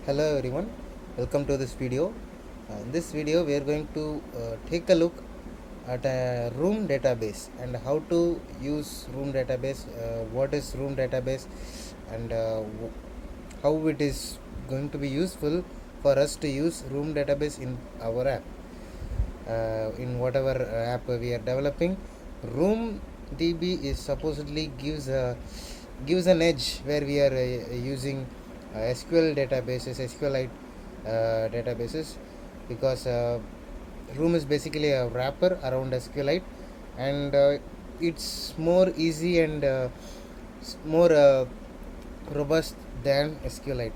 Hello everyone, welcome to this video. In this video we are going to take a look at a room database and how to use room database, what is room database, and how it is going to be useful for us to use room database in our app, in whatever app we are developing. Room DB is supposedly gives an edge where we are using SQL databases, SQLite databases, because Room is basically a wrapper around SQLite, and it's more easy and more robust than SQLite.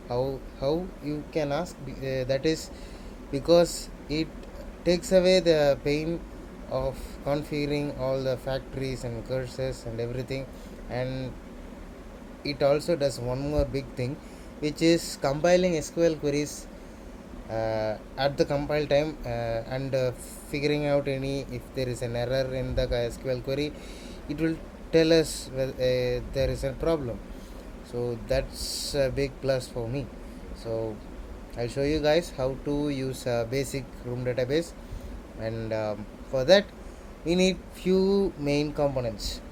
How you can ask? That is because it takes away the pain of configuring all the factories and cursors and everything, and it also does one more big thing, which is compiling SQL queries at the compile time, and figuring out any if there is an error in the SQL query. It will tell us whether there is a problem. So that's a big plus for me. So I'll show you guys how to use a basic room database, and for that we need few main components.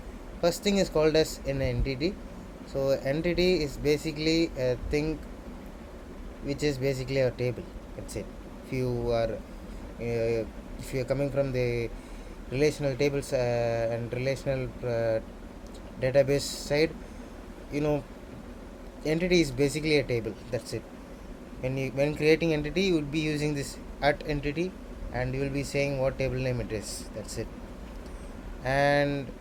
First thing is called as an entity. So entity is basically a thing which is basically a table. That's it. If you are if you are coming from the relational tables and relational database side, you know entity is basically a table. That's it. When creating entity, you would be using this at entity, and you will be saying what table name it is. That's it. And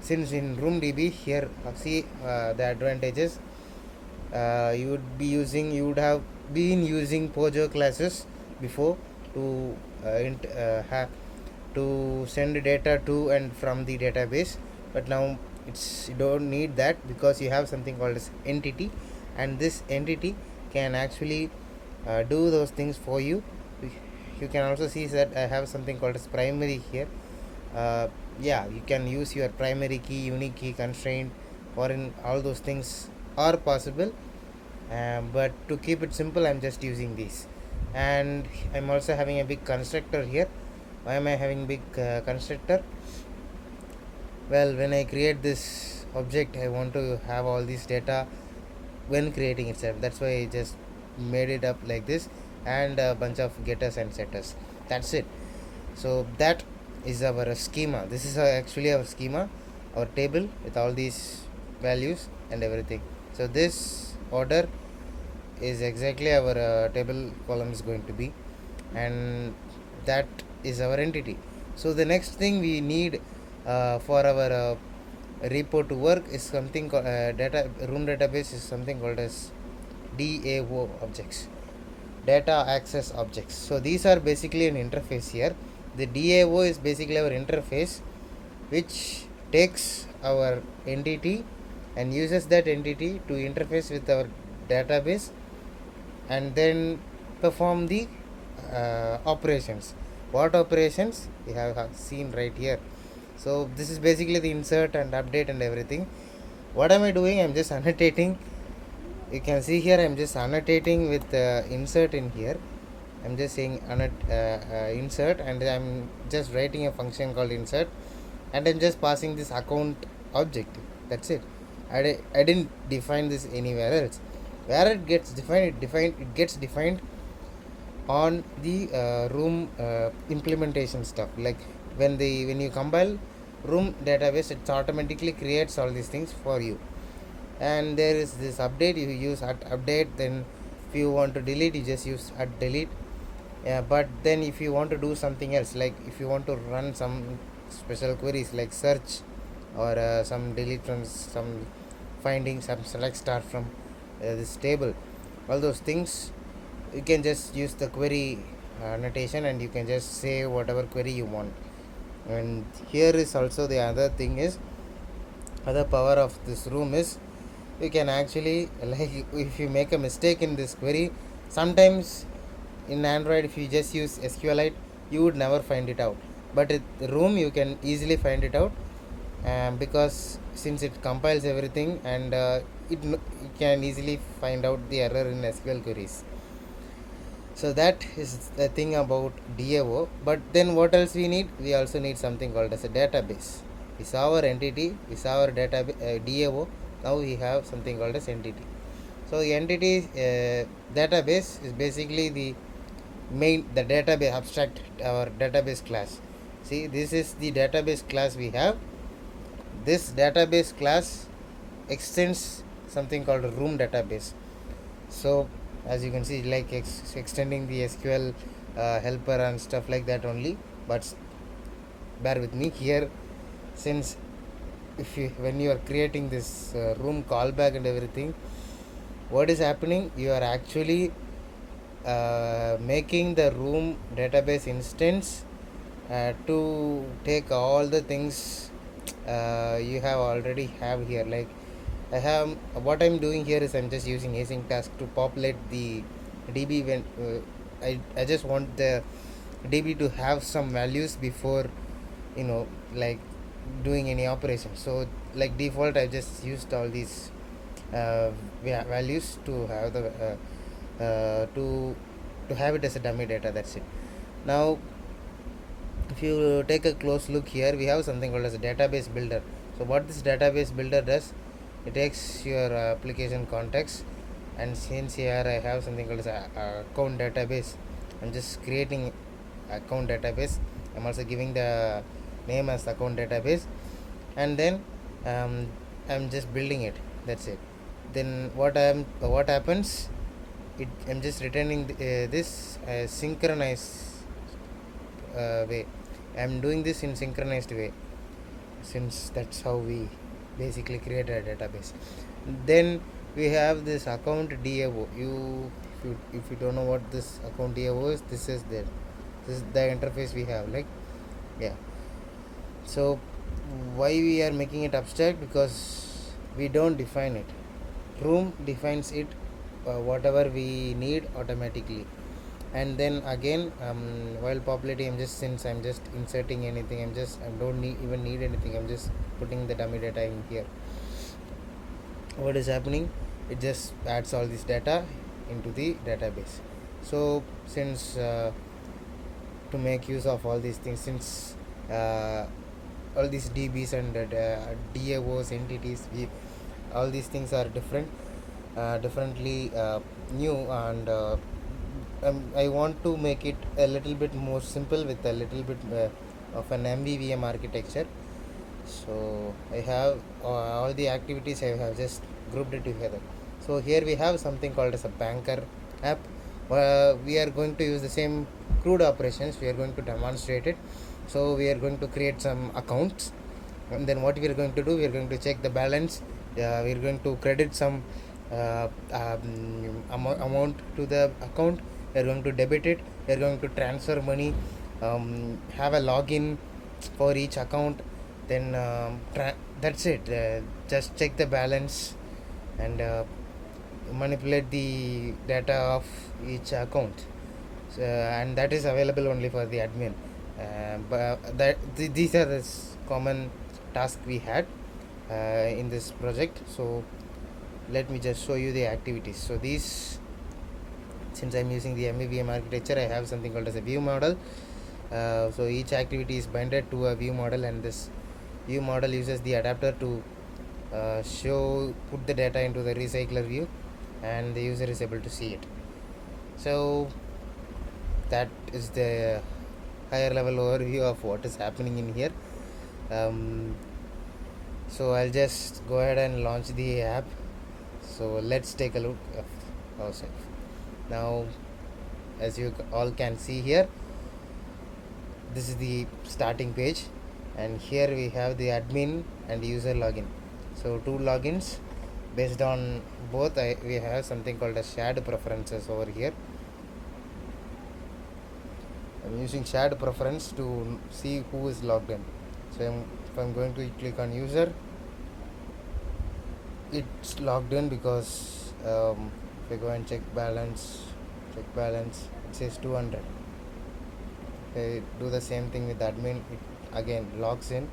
since in roomdb here, see the advantages. You would have been using Pojo classes before to to send data to and from the database, but now you don't need that because you have something called as entity, and this entity can actually do those things for you. You can also see that I have something called as primary here. Yeah, you can use your primary key, unique key, constraint, or in all those things are possible, but to keep it simple I'm just using these. And I'm also having a big constructor here. Why am I having big constructor? Well, when I create this object, I want to have all this data when creating itself. That's why I just made it up like this, and a bunch of getters and setters. That's it. So that is our schema. This is actually our schema, our table with all these values and everything. So this order is exactly our table column is going to be, and that is our entity. So the next thing we need for our repo to work is something called data room database is something called as DAO objects, data access objects. So these are basically an interface here. The DAO is basically our interface which takes our entity and uses that entity to interface with our database and then perform the operations. What operations we have seen right here. So this is basically the insert and update and everything. What am I doing? I'm just annotating. You can see here I'm just annotating with insert in here. I'm just saying insert, and I'm just writing a function called insert, and I'm just passing this account object. That's it. I didn't define this anywhere else. Where it gets defined, it gets defined on the room implementation stuff. Like when you compile room database, it automatically creates all these things for you. And there is this update, you use at update. Then if you want to delete, you just use at delete. But then if you want to do something else, like if you want to run some special queries like search, or some delete from some finding, some select star from this table, all those things, you can just use the query notation, and you can just say whatever query you want. And here is also the other thing is, other power of this room is, you can actually, like if you make a mistake in this query, sometimes in Android if you just use SQLite, you would never find it out, but in the room you can easily find it out, because since it compiles everything, and you can easily find out the error in SQL queries. So that is the thing about DAO. But then what else we need? We also need something called as a database. We saw our entity, we saw our DAO. Now we have something called as entity. So the entity database is basically the database abstract, our database class. See, this is the database class we have. This database class extends something called a room database. So as you can see, like extending the SQL helper and stuff like that only. But bear with me here, since if you when you are creating this room callback and everything, what is happening, you are actually making the room database instance to take all the things you have already have here. Like I have, what I'm doing here is I'm just using async task to populate the DB when I just want the DB to have some values before, like doing any operation. So like default I just used all these values to have the to have it as a dummy data. That's it. Now if you take a close look here, we have something called as a database builder. So what this database builder does, it takes your application context, and since here I have something called as a account database, I'm just creating account database. I'm also giving the name as account database, and then I'm just building it. That's it. Then what happens, I'm just returning this synchronized way. I'm doing this in synchronized way, since that's how we basically create a database. Then we have this account DAO. If you don't know what this account DAO is, this is the interface we have. Like, yeah. So why we are making it abstract? Because we don't define it. Room defines it, whatever we need automatically. And then again, while populating, since I'm just inserting anything, I don't even need anything, I'm just putting the dummy data in here. What is happening, it just adds all this data into the database. So since to make use of all these things, since all these DBs and DAOs entities, all these things are differently new, and I want to make it a little bit more simple with a little bit of an MVVM architecture. So I have all the activities, I have just grouped it together. So here we have something called as a banker app. We are going to use the same CRUD operations, we are going to demonstrate it. So we are going to create some accounts, and then what we are going to do, we are going to check the balance. We are going to credit some amount to the account. We are going to debit it. We are going to transfer money, have a login for each account. Then that's it. Just check the balance and manipulate the data of each account. So, and that is available only for the admin. These are the common tasks we had in this project. So let me just show you the activities. So these, since I'm using the MVVM architecture, I have something called as a view model. So each activity is binded to a view model, and this view model uses the adapter to put the data into the recycler view, and the user is able to see it. So that is the higher level overview of what is happening in here. So I'll just go ahead and launch the app. So let's take a look at ourselves. Now, as you all can see here, this is the starting page, and here we have the admin and user login. So two logins. Based on both, we have something called as shared preferences over here. I'm using shared preference to see who is logged in. So if I'm going to click on user, it's logged in, because if I go and check balance, it says 200. I do the same thing with admin, it again logs in,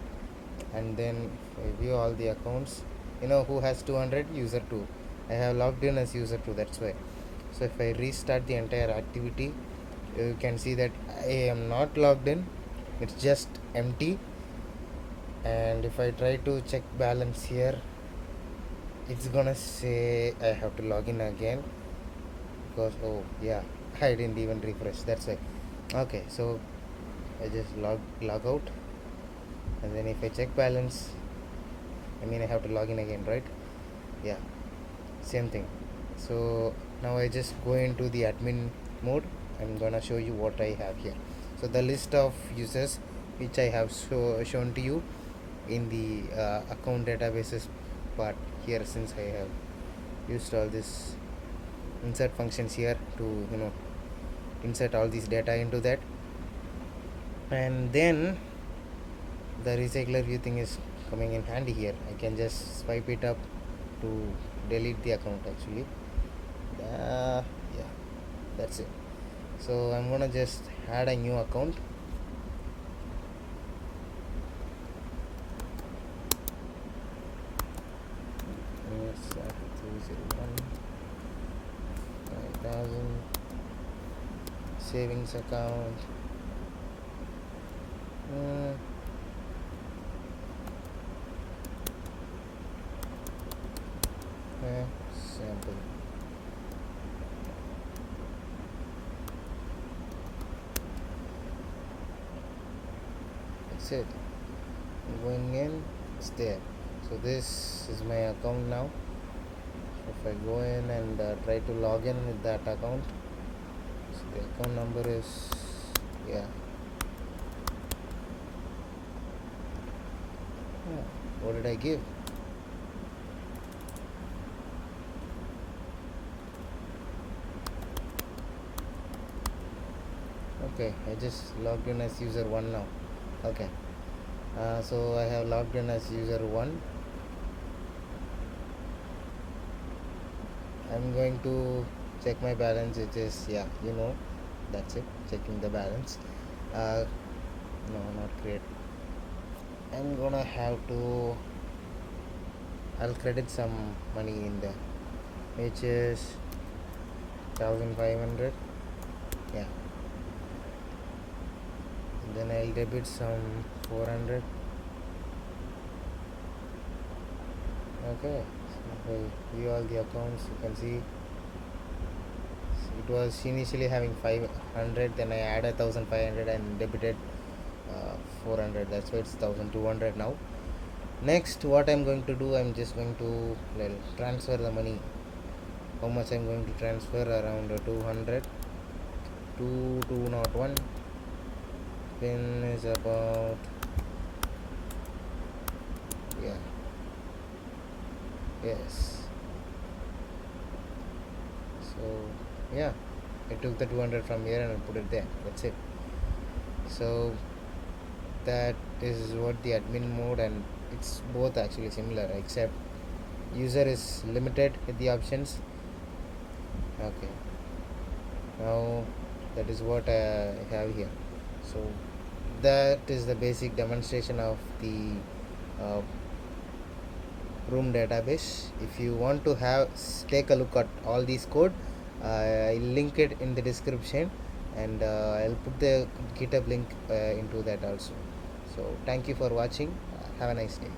and then I view all the accounts. who has 200, user 2. I have logged in as user 2, that's why. So if I restart the entire activity, you can see that I am not logged in, it's just empty. And if I try to check balance here, it's gonna say I have to log in again, because oh yeah, I didn't even refresh, that's why. Okay, so I just log out, and then if I check balance, I have to log in again, right? Yeah, same thing. So now I just go into the admin mode. I'm gonna show you what I have here. So the list of users which I have shown to you in the account databases part here, since I have used all this insert functions here to insert all this data into that. And then the recycler view thing is coming in handy here. I can just swipe it up to delete the account actually. Yeah, that's it. So I'm gonna just add a new account. It's 301 5000 savings account. Sample. That's it. Going in, it's there. So this is my account now. If I go in and try to log in with that account, so the account number is, yeah, what did I give? Okay, I just logged in as user 1 now. Okay, so I have logged in as user 1. I'm going to check my balance, which is, yeah, that's it, checking the balance. No, not create. I'm gonna have to, I'll credit some money in there, which is 1500. Yeah, and then I'll debit some 400. Okay, so if I view all the accounts, you can see it was initially having 500, then I added 1500 and debited 400, that's why it's 1200 now. Next, what I'm going to do, I'm just going to transfer the money. How much I'm going to transfer? Around 200 to 201. Pin is about, yeah, yes. So yeah, I took the 200 from here and I put it there, that's it. So that is what the admin mode, and it's both actually similar, except user is limited with the options. Okay, now that is what I have here. So that is the basic demonstration of the uh, room database. If you want to take a look at all these code, I'll link it in the description, and I'll put the GitHub link into that also. So thank you for watching. Have a nice day.